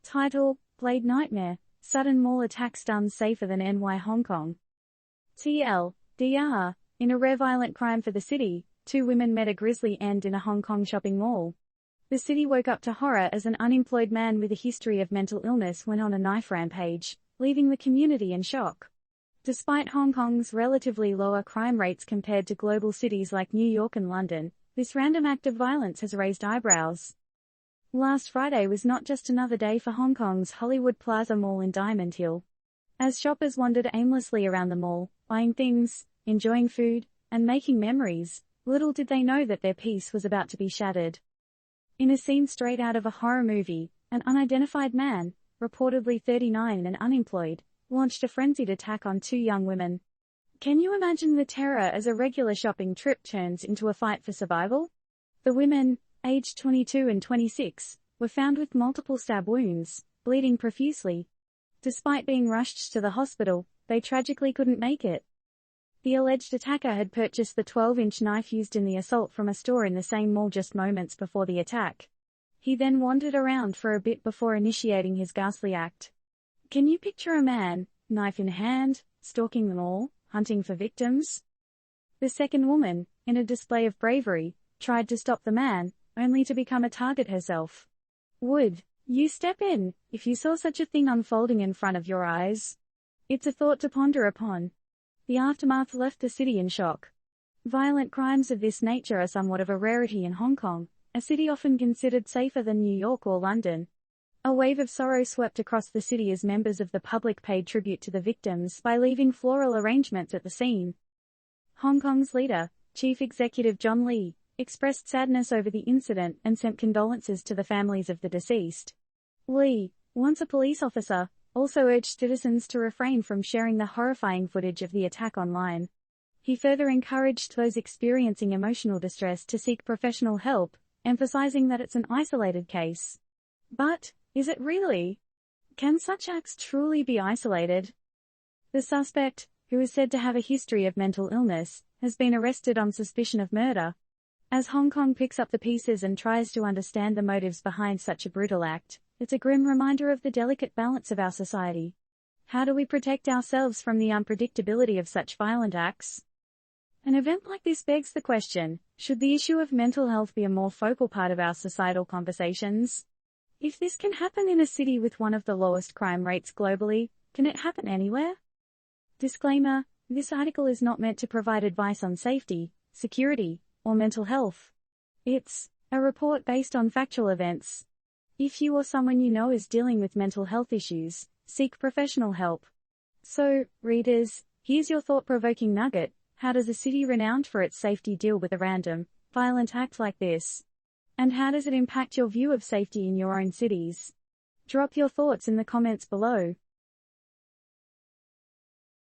Title: Blade Nightmare. Sudden mall attack stuns safer than NY Hong Kong. TLDR. In a rare violent crime for the city, 2 women met a grisly end in a Hong Kong shopping mall. The city woke up to horror as an unemployed man with a history of mental illness went on a knife rampage, leaving the community in shock. Despite Hong Kong's relatively lower crime rates compared to global cities like New York and London, this random act of violence has raised eyebrows. Last Friday was not just another day for Hong Kong's Hollywood Plaza Mall in Diamond Hill. As shoppers wandered aimlessly around the mall, buying things, enjoying food, and making memories, little did they know that their peace was about to be shattered. In a scene straight out of a horror movie, an unidentified man, reportedly 39 and unemployed, launched a frenzied attack on 2 young women. Can you imagine the terror as a regular shopping trip turns into a fight for survival? The women, aged 22 and 26, were found with multiple stab wounds, bleeding profusely. Despite being rushed to the hospital, they tragically couldn't make it. The alleged attacker had purchased the 12-inch knife used in the assault from a store in the same mall just moments before the attack. He then wandered around for a bit before initiating his ghastly act. Can you picture a man, knife in hand, stalking the mall, hunting for victims? The second woman, in a display of bravery, tried to stop the man, only to become a target herself. Would you step in if you saw such a thing unfolding in front of your eyes? It's a thought to ponder upon. The aftermath left the city in shock. Violent crimes of this nature are somewhat of a rarity in Hong Kong, a city often considered safer than New York or London. A wave of sorrow swept across the city as members of the public paid tribute to the victims by leaving floral arrangements at the scene. Hong Kong's leader, Chief Executive John Lee, expressed sadness over the incident and sent condolences to the families of the deceased. Lee, once a police officer, also urged citizens to refrain from sharing the horrifying footage of the attack online. He further encouraged those experiencing emotional distress to seek professional help, emphasizing that it's an isolated case. But, is it really? Can such acts truly be isolated? The suspect, who is said to have a history of mental illness, has been arrested on suspicion of murder. As Hong Kong picks up the pieces and tries to understand the motives behind such a brutal act, it's a grim reminder of the delicate balance of our society. How do we protect ourselves from the unpredictability of such violent acts? An event like this begs the question, should the issue of mental health be a more focal part of our societal conversations? If this can happen in a city with one of the lowest crime rates globally, can it happen anywhere? Disclaimer: this article is not meant to provide advice on safety, security, or mental health. It's a report based on factual events. If you or someone you know is dealing with mental health issues, seek professional help. So, readers, here's your thought-provoking nugget: how does a city renowned for its safety deal with a random, violent act like this? And how does it impact your view of safety in your own cities? Drop your thoughts in the comments below.